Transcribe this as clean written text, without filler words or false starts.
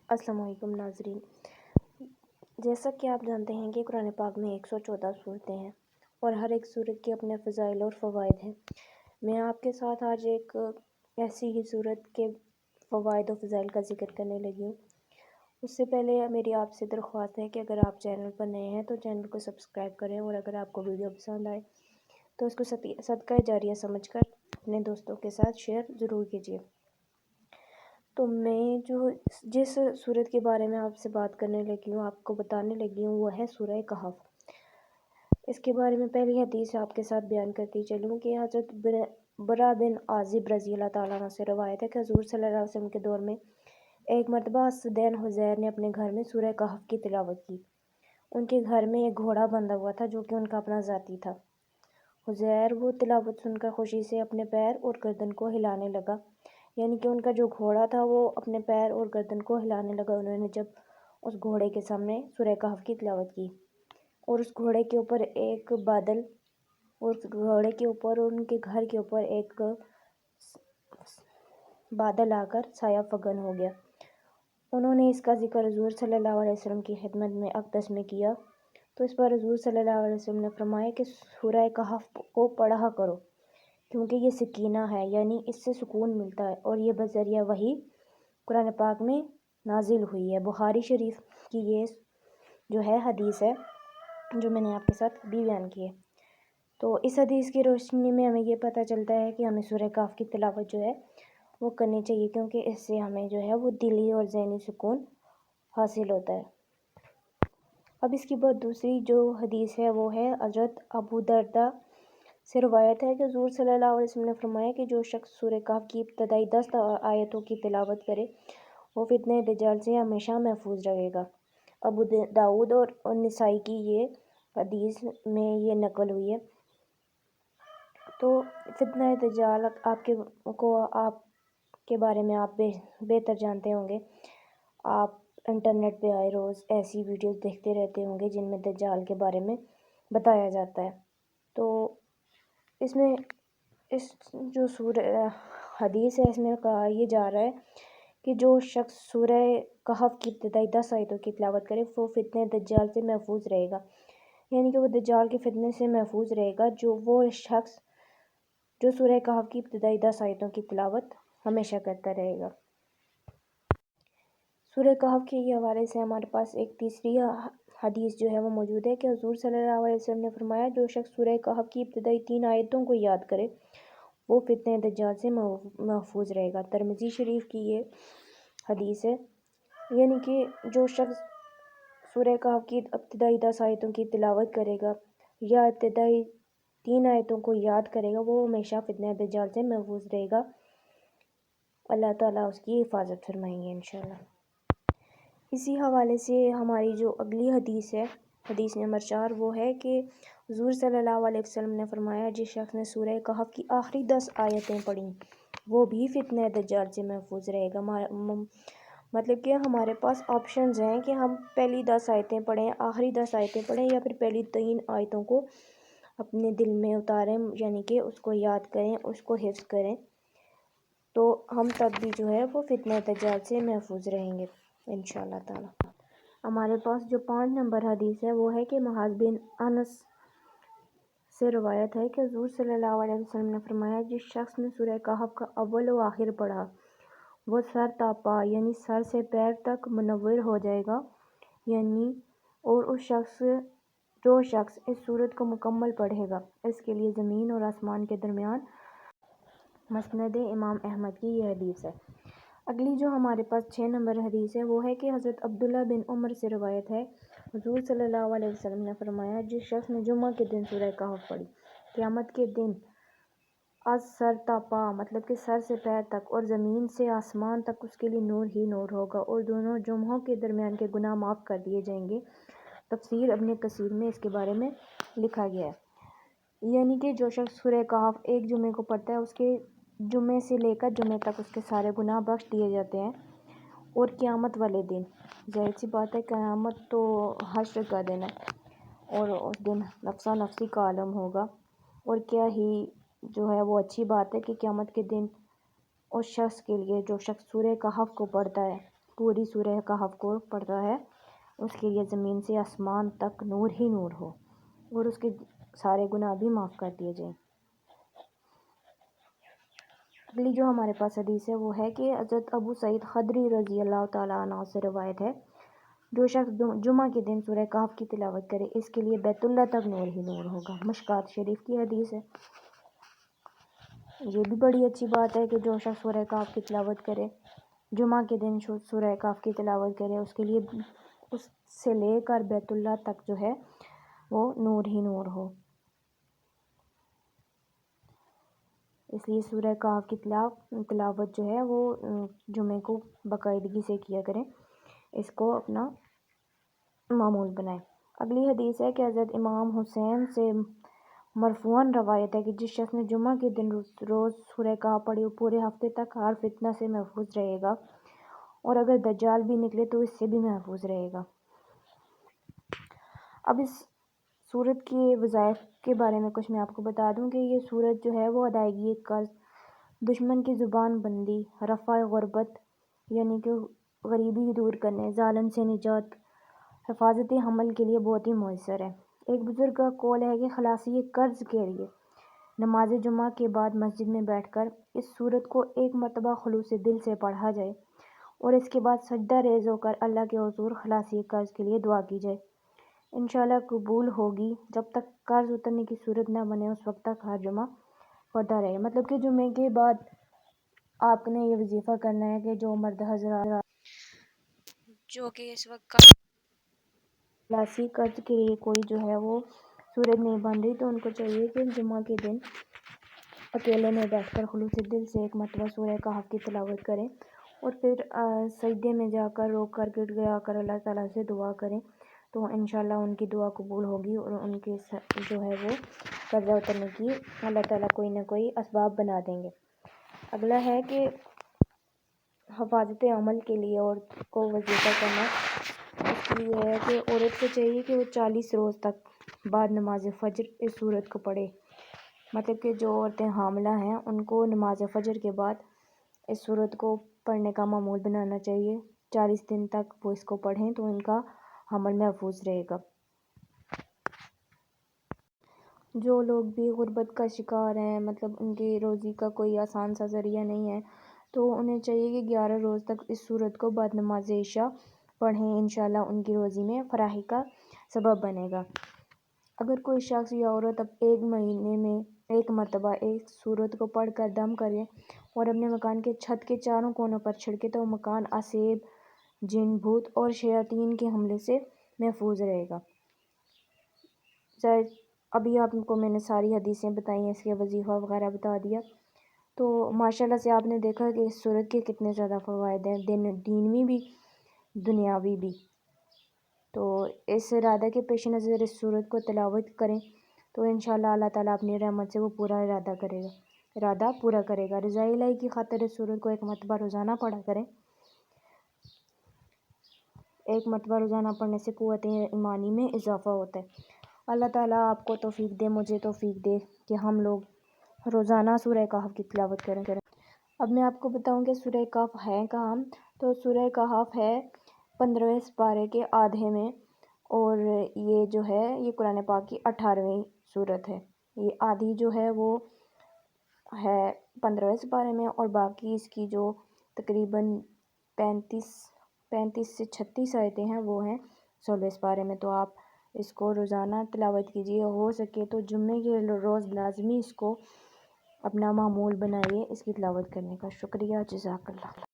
السلام علیکم ناظرین، جیسا کہ آپ جانتے ہیں کہ قرآن پاک میں 114 صورتیں ہیں اور ہر ایک صورت کے اپنے فضائل اور فوائد ہیں۔ میں آپ کے ساتھ آج ایک ایسی ہی صورت کے فوائد و فضائل کا ذکر کرنے لگی ہوں۔ اس سے پہلے میری آپ سے درخواست ہے کہ اگر آپ چینل پر نئے ہیں تو چینل کو سبسکرائب کریں، اور اگر آپ کو ویڈیو پسند آئے تو اس کو صدقہ جاریہ سمجھ کر اپنے دوستوں کے ساتھ شیئر ضرور کیجیے۔ تو میں جس صورت کے بارے میں آپ سے بات کرنے لگی ہوں، آپ کو بتانے لگی ہوں، وہ ہے سورہ کہف۔ اس کے بارے میں پہلی حدیث آپ کے ساتھ بیان کرتی چلوں کہ حضرت برا بن عازب رضی اللہ تعالیٰ عنہ سے روایت ہے کہ حضور صلی اللہ علیہ وسلم کے دور میں ایک مرتبہ اسدین حضیر نے اپنے گھر میں سورہ کہف کی تلاوت کی۔ ان کے گھر میں ایک گھوڑا بندھا ہوا تھا جو کہ ان کا اپنا ذاتی تھا۔ حضیر وہ تلاوت سن کر خوشی سے اپنے پیر اور گردن کو ہلانے لگا، یعنی کہ ان کا جو گھوڑا تھا وہ اپنے پیر اور گردن کو ہلانے لگا۔ انہوں نے جب اس گھوڑے کے سامنے سورہ کہف کی تلاوت کی اور اس گھوڑے کے اوپر ایک بادل، اور اس گھوڑے کے اوپر اور ان کے گھر کے اوپر ایک بادل آ کر سایہ فگن ہو گیا۔ انہوں نے اس کا ذکر حضور صلی اللہ علیہ وسلم کی خدمت میں اقدس میں کیا تو اس پر حضور صلی اللہ علیہ وسلم نے فرمایا کہ سورہ کہف کو پڑھا کرو، کیونکہ یہ سکینہ ہے، یعنی اس سے سکون ملتا ہے، اور یہ بذریعہ وحی قرآن پاک میں نازل ہوئی ہے۔ بخاری شریف کی یہ جو ہے حدیث ہے جو میں نے آپ کے ساتھ بھی بیان کی ہے۔ تو اس حدیث کی روشنی میں ہمیں یہ پتہ چلتا ہے کہ ہمیں سورہ کہف کی تلاوت جو ہے وہ کرنی چاہیے، کیونکہ اس سے ہمیں جو ہے وہ دلی اور ذہنی سکون حاصل ہوتا ہے۔ اب اس کی بعد دوسری جو حدیث ہے وہ ہے حضرت ابو درداء سے روایت ہے کہ حضور صلی اللہ علیہ وسلم نے فرمایا کہ جو شخص سورہ کہف کی ابتدائی 10 آیتوں کی تلاوت کرے وہ فتنہ دجال سے ہمیشہ محفوظ رہے گا۔ ابو داؤد اور نسائی کی یہ حدیث میں یہ نقل ہوئی ہے۔ تو فتنہ دجال آپ کے بارے میں آپ بہتر جانتے ہوں گے۔ آپ انٹرنیٹ پہ آئے روز ایسی ویڈیوز دیکھتے رہتے ہوں گے جن میں دجال کے بارے میں بتایا جاتا ہے۔ تو اس میں اس جو حدیث ہے اس میں کہا یہ جا رہا ہے کہ جو شخص سورہ کہف کی ابتدائی 10 آیتوں کی تلاوت کرے وہ فتنہ دجال سے محفوظ رہے گا، یعنی کہ وہ دجال کے فتنے سے محفوظ رہے گا وہ شخص جو سورہ کہف کی ابتدائی 10 آیتوں کی تلاوت ہمیشہ کرتا رہے گا۔ سورہ کہف کے یہ حوالے سے ہمارے پاس ایک تیسری حدیث جو ہے وہ موجود ہے کہ حضور صلی اللہ علیہ وسلم نے فرمایا جو شخص سورہ کہف کی ابتدائی 3 آیتوں کو یاد کرے وہ فتنہ دجال سے محفوظ رہے گا۔ ترمذی شریف کی یہ حدیث ہے، یعنی کہ جو شخص سورہ کہف کی ابتدائی 10 آیتوں کی تلاوت کرے گا یا ابتدائی 3 آیتوں کو یاد کرے گا وہ ہمیشہ فتنہ دجال سے محفوظ رہے گا۔ اللہ تعالیٰ اس کی حفاظت فرمائیں گے انشاءاللہ۔ اسی حوالے سے ہماری جو اگلی حدیث ہے، حدیث نمبر 4، وہ ہے کہ حضور صلی اللہ علیہ وسلم نے فرمایا جس شخص نے سورہ کہف کی آخری 10 آیتیں پڑھیں وہ بھی فتنہ دجال سے محفوظ رہے گا۔ مطلب کہ ہمارے پاس آپشنز ہیں کہ ہم پہلی 10 آیتیں پڑھیں، آخری 10 آیتیں پڑھیں، یا پھر پہلی 3 آیتوں کو اپنے دل میں اتاریں، یعنی کہ اس کو یاد کریں، اس کو حفظ کریں، تو ہم تب بھی جو ہے وہ فتنہ دجال سے محفوظ رہیں گے انشاءاللہ تعالی۔ ہمارے پاس جو 5 نمبر حدیث ہے وہ ہے کہ معاذ بن انس سے روایت ہے کہ حضور صلی اللہ علیہ وسلم نے فرمایا جس شخص نے سورہ کہف کا اول و آخر پڑھا وہ سر تا پا یعنی سر سے پیر تک منور ہو جائے گا، یعنی اور جو شخص اس سورت کو مکمل پڑھے گا اس کے لیے زمین اور آسمان کے درمیان مسند امام احمد کی یہ حدیث ہے۔ اگلی جو ہمارے پاس 6 نمبر حدیث ہے وہ ہے کہ حضرت عبداللہ بن عمر سے روایت ہے حضور صلی اللہ علیہ وسلم نے فرمایا جس شخص نے جمعہ کے دن سورہ کہف پڑھی قیامت کے دن از سر تا پا مطلب کہ سر سے پیر تک اور زمین سے آسمان تک اس کے لیے نور ہی نور ہوگا اور دونوں جمعوں کے درمیان کے گناہ معاف کر دیے جائیں گے۔ تفسیر ابن کثیر میں اس کے بارے میں لکھا گیا ہے، یعنی کہ جو شخص سورہ کہف ایک جمعے کو پڑھتا ہے اس کے جمعے سے لے کر جمعے تک اس کے سارے گناہ بخش دیے جاتے ہیں۔ اور قیامت والے دن ظاہر سی بات ہے، قیامت تو حشر کا دن ہے اور اس دن نفسا نفسی کا عالم ہوگا، اور کیا ہی جو ہے وہ اچھی بات ہے کہ قیامت کے دن اس شخص کے لیے جو شخص سورہ کہف کو پڑھتا ہے پوری سورہ کہف کو پڑھتا ہے اس کے لیے زمین سے آسمان تک نور ہی نور ہو اور اس کے سارے گناہ بھی معاف کر دیے جائیں۔ اگلی جو ہمارے پاس حدیث ہے وہ ہے کہ حضرت ابو سعید خدری رضی اللہ تعالیٰ عنہ سے روایت ہے، جو شخص جمعہ کے دن سورہ کہف کی تلاوت کرے اس کے لیے بیت اللہ تک نور ہی نور ہوگا۔ مشکوٰۃ شریف کی حدیث ہے۔ یہ بھی بڑی اچھی بات ہے کہ جو شخص سورہ کہف کی تلاوت کرے، جمعہ کے دن سورہ کہف کی تلاوت کرے، اس کے لیے اس سے لے کر بیت اللہ تک جو ہے وہ نور ہی نور ہو۔ اس لیے سورہ کہف کی تلاوت جو ہے وہ جمعے کو باقاعدگی سے کیا کریں، اس کو اپنا معمول بنائیں۔ اگلی حدیث ہے کہ حضرت امام حسین سے مرفوعاً روایت ہے کہ جس شخص نے جمعہ کے دن روز سورہ کہف پڑھی وہ پورے ہفتے تک ہر فتنہ سے محفوظ رہے گا، اور اگر دجال بھی نکلے تو اس سے بھی محفوظ رہے گا۔ اب اس سورت کے وظائف کے بارے میں کچھ میں آپ کو بتا دوں کہ یہ سورت جو ہے وہ ادائیگی قرض، دشمن کی زبان بندی، رفع غربت یعنی کہ غریبی دور کرنے، ظالم سے نجات، حفاظت حمل کے لیے بہت ہی مؤثر ہے۔ ایک بزرگ کا قول ہے کہ خلاصی قرض کے لیے نماز جمعہ کے بعد مسجد میں بیٹھ کر اس سورت کو ایک مرتبہ خلوص دل سے پڑھا جائے اور اس کے بعد سجدہ ریز ہو کر اللہ کے حضور خلاصی قرض کے لیے دعا کی جائے، انشاءاللہ قبول ہوگی۔ جب تک قرض اترنے کی صورت نہ بنے اس وقت تک ہر جمعہ پڑھتا رہے۔ مطلب کہ جمعے کے بعد آپ نے یہ وظیفہ کرنا ہے کہ جو مرد حضرات جو کہ اس وقت خلاصی قرض کے لیے کوئی جو ہے وہ صورت نہیں بن رہی تو ان کو چاہیے کہ جمعہ کے دن اکیلے میں بیٹھ کر خلوص دل سے ایک مرتبہ سورہ کہف کی تلاوت کریں اور پھر سجدے میں جا کر رو کر گڑ گڑا کر اللہ تعالیٰ سے دعا کریں، تو انشاءاللہ ان کی دعا قبول ہوگی اور ان کے جو ہے وہ قرضہ اترنے کی اللہ تعالیٰ کوئی نہ کوئی اسباب بنا دیں گے۔ اگلا ہے کہ حفاظت عمل کے لیے عورت کو وظیفہ کرنا، اس کے لیے ہے کہ عورت کو چاہیے کہ وہ 40 روز تک بعد نماز فجر اس سورت کو پڑھے۔ مطلب کہ جو عورتیں حاملہ ہیں ان کو نماز فجر کے بعد اس سورت کو پڑھنے کا معمول بنانا چاہیے، 40 دن تک وہ اس کو پڑھیں تو ان کا حمل محفوظ رہے گا۔ جو لوگ بھی غربت کا شکار ہیں، مطلب ان کی روزی کا کوئی آسان سا ذریعہ نہیں ہے، تو انہیں چاہیے کہ 11 روز تک اس سورت کو بعد نماز عشاء پڑھیں، انشاءاللہ ان کی روزی میں فراخی کا سبب بنے گا۔ اگر کوئی شخص یا عورت اب ایک مہینے میں ایک مرتبہ ایک سورت کو پڑھ کر دم کرے اور اپنے مکان کے چھت کے چاروں کونوں پر چھڑکے تو مکان عصیب، جن، بھوت اور شیاطین کے حملے سے محفوظ رہے گا۔ ابھی آپ کو میں نے ساری حدیثیں بتائی ہیں، اس کے وظیفہ وغیرہ بتا دیا، تو ماشاءاللہ سے آپ نے دیکھا کہ اس سورت کے کتنے زیادہ فوائد ہیں، دینوی بھی دنیاوی بھی۔ تو اس ارادہ کے پیش نظر اس سورت کو تلاوت کریں تو انشاءاللہ اللہ تعالیٰ اپنی رحمت سے وہ پورا ارادہ پورا کرے گا۔ رضائے الہی کی خاطر اس سورت کو ایک مرتبہ روزانہ پڑھا کریں۔ ایک مرتبہ روزانہ پڑھنے سے قوت ایمانی میں اضافہ ہوتا ہے۔ اللہ تعالیٰ آپ کو توفیق دے، مجھے توفیق دے کہ ہم لوگ روزانہ سورہ کہف کی تلاوت کریں۔ اب میں آپ کو بتاؤں کہ سورہ کہف ہے کہاں، تو سورہ کہف ہے 15ویں سپارے کے آدھے میں، اور یہ جو ہے یہ قرآن پاک کی 18ویں سورت ہے۔ یہ آدھی جو ہے وہ ہے 15ویں سپارے میں اور باقی اس کی جو تقریباً 35 سے 36 آیتیں ہیں وہ ہیں 16ویں سپارے میں۔ تو آپ اس کو روزانہ تلاوت کیجیے، ہو سکے تو جمعے کے روز لازمی اس کو اپنا معمول بنائیے اس کی تلاوت کرنے کا۔ شکریہ، جزاک اللہ۔